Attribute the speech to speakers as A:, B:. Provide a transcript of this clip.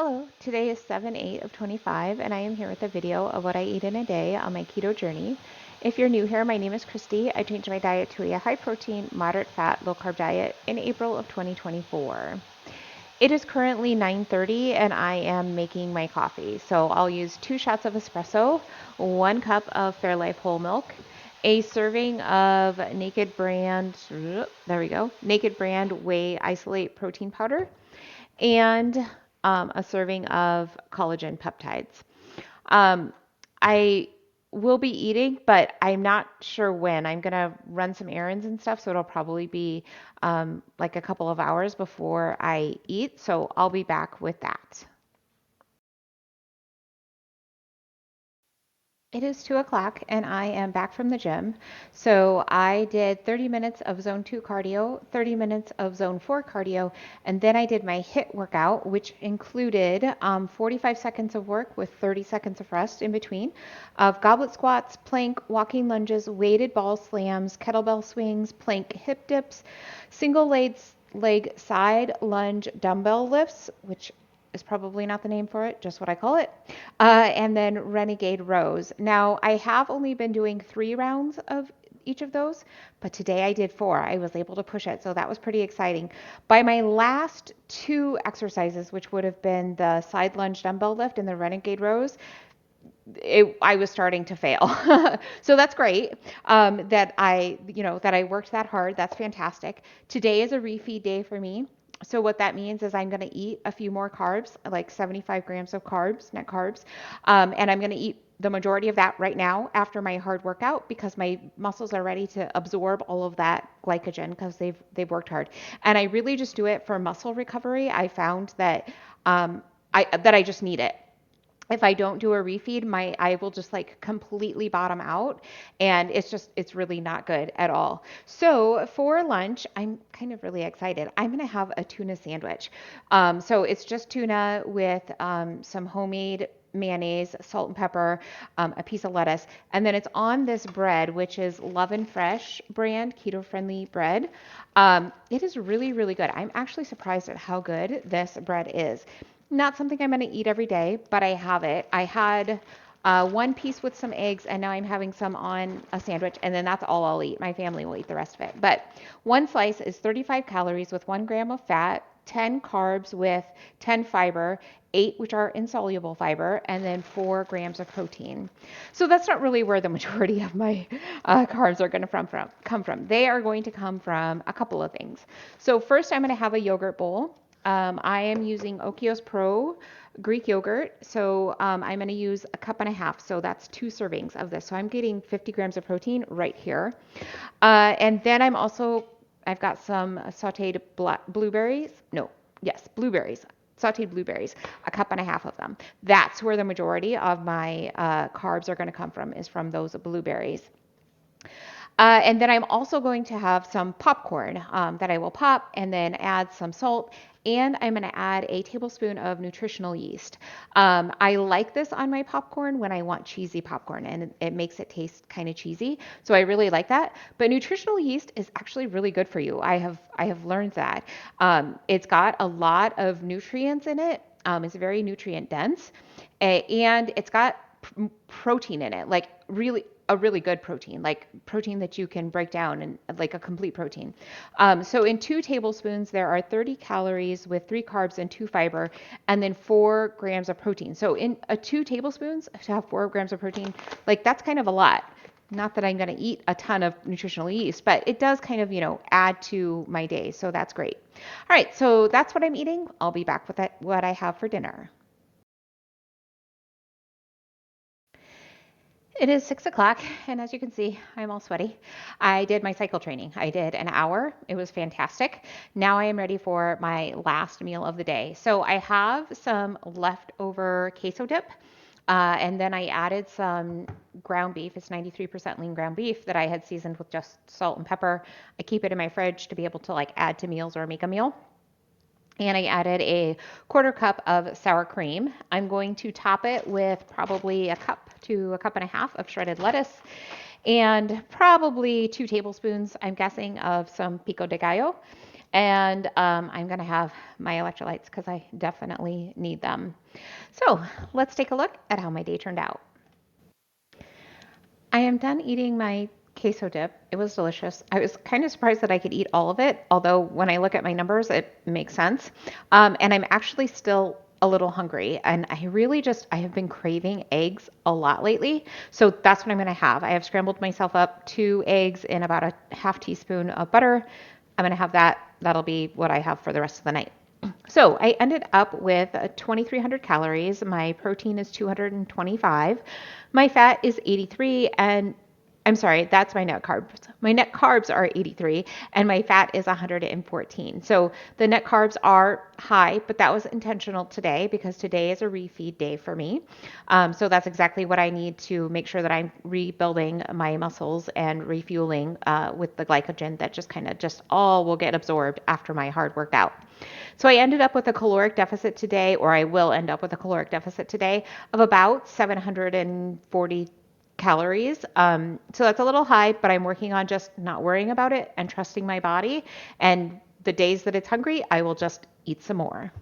A: Hello, today is 7/8 of 25 and I am here with a video of what I eat in a day on my keto journey. If you're new here, my name is Christy. I changed my diet to a high protein, moderate fat, low carb diet in April of 2024. It is currently 9:30 and I am making my coffee. So I'll use 2 shots of espresso, 1 cup of Fairlife whole milk, a serving of Naked Brand, there we go, Naked Brand Whey Isolate protein powder, and a serving of collagen peptides. Um, I will be eating, but I'm not sure when. I'm going to run some errands and stuff, so it'll probably be like a couple of hours before I eat. So I'll be back with that. It is 2 o'clock and I am back from the gym. So I did 30 minutes of zone 2 cardio, 30 minutes of zone 4 cardio, and then I did my HIIT workout, which included 45 seconds of work with 30 seconds of rest in between, of goblet squats, plank, walking lunges, weighted ball slams, kettlebell swings, plank hip dips, single leg side lunge dumbbell lifts, which is probably not the name for it, just what I call it. And then renegade rows. Now, I have only been doing 3 rounds of each of those, but today I did 4. I was able to push it, so that was pretty exciting. By my last 2 exercises, which would have been the side lunge dumbbell lift and the renegade rows, I was starting to fail. So that's great that I worked that hard. That's fantastic. Today is a refeed day for me. So what that means is I'm going to eat a few more carbs, like 75 grams of carbs, net carbs, and I'm going to eat the majority of that right now after my hard workout because my muscles are ready to absorb all of that glycogen because they've worked hard. And I really just do it for muscle recovery. I found that I just need it. If I don't do a refeed, I will just like completely bottom out and it's really not good at all. So for lunch, I'm kind of really excited. I'm going to have a tuna sandwich. So it's just tuna with some homemade mayonnaise, salt and pepper, a piece of lettuce, and then it's on this bread, which is Love and Fresh brand, keto-friendly bread. It is really, really good. I'm actually surprised at how good this bread is. Not something I'm going to eat every day, but I have it. I had 1 piece with some eggs, and now I'm having some on a sandwich, and then that's all I'll eat. My family will eat the rest of it. But 1 slice is 35 calories with 1 gram of fat, 10 carbs with 10 fiber, 8 which are insoluble fiber, and then 4 grams of protein. So that's not really where the majority of my carbs are going to come from. They are going to come from a couple of things. So first, I'm going to have a yogurt bowl. I am using Okios Pro Greek yogurt. So I'm going to use 1.5 cups. So that's 2 servings of this. So I'm getting 50 grams of protein right here. And then I've got some sauteed blueberries. No, yes, blueberries. Sauteed blueberries, 1.5 cups of them. That's where the majority of my carbs are going to come from, is from those blueberries. And then I'm also going to have some popcorn that I will pop and then add some salt. And I'm going to add a tablespoon of nutritional yeast. I like this on my popcorn when I want cheesy popcorn, and it makes it taste kind of cheesy. So I really like that. But nutritional yeast is actually really good for you. I have learned that. It's got a lot of nutrients in it. It's very nutrient dense, and it's got protein in it, like really good protein, like protein that you can break down and like a complete protein. So in 2 tablespoons, there are 30 calories with 3 carbs and 2 fiber, and then 4 grams of protein. So in 2 tablespoons to have 4 grams of protein, like that's kind of a lot. Not that I'm going to eat a ton of nutritional yeast, but it does kind of, add to my day. So that's great. All right. So that's what I'm eating. I'll be back with what I have for dinner. It is 6 o'clock, and as you can see, I'm all sweaty. I did my cycle training. I did an hour. It was fantastic. Now I am ready for my last meal of the day. So I have some leftover queso dip, and then I added some ground beef. It's 93% lean ground beef that I had seasoned with just salt and pepper. I keep it in my fridge to be able to like add to meals or make a meal. And I added a 1/4 cup of sour cream. I'm going to top it with probably 1 cup to 1.5 cups of shredded lettuce and probably 2 tablespoons, I'm guessing, of some pico de gallo. And I'm going to have my electrolytes because I definitely need them. So let's take a look at how my day turned out. I am done eating my queso dip. It was delicious. I was kind of surprised that I could eat all of it, although when I look at my numbers, it makes sense. And I'm actually still a little hungry, and I have been craving eggs a lot lately. So that's what I'm going to have. I have scrambled myself up 2 eggs in about a half teaspoon of butter. I'm going to have that. That'll be what I have for the rest of the night. So I ended up with 2,300 calories. My protein is 225. My fat is 83, and I'm sorry, that's my net carbs. My net carbs are 83 and my fat is 114. So the net carbs are high, but that was intentional today because today is a refeed day for me. So that's exactly what I need to make sure that I'm rebuilding my muscles and refueling with the glycogen that just kind of just all will get absorbed after my hard workout. So I ended up with a caloric deficit today, or I will end up with a caloric deficit today of about 740 calories. So that's a little high, but I'm working on just not worrying about it and trusting my body. And the days that it's hungry, I will just eat some more.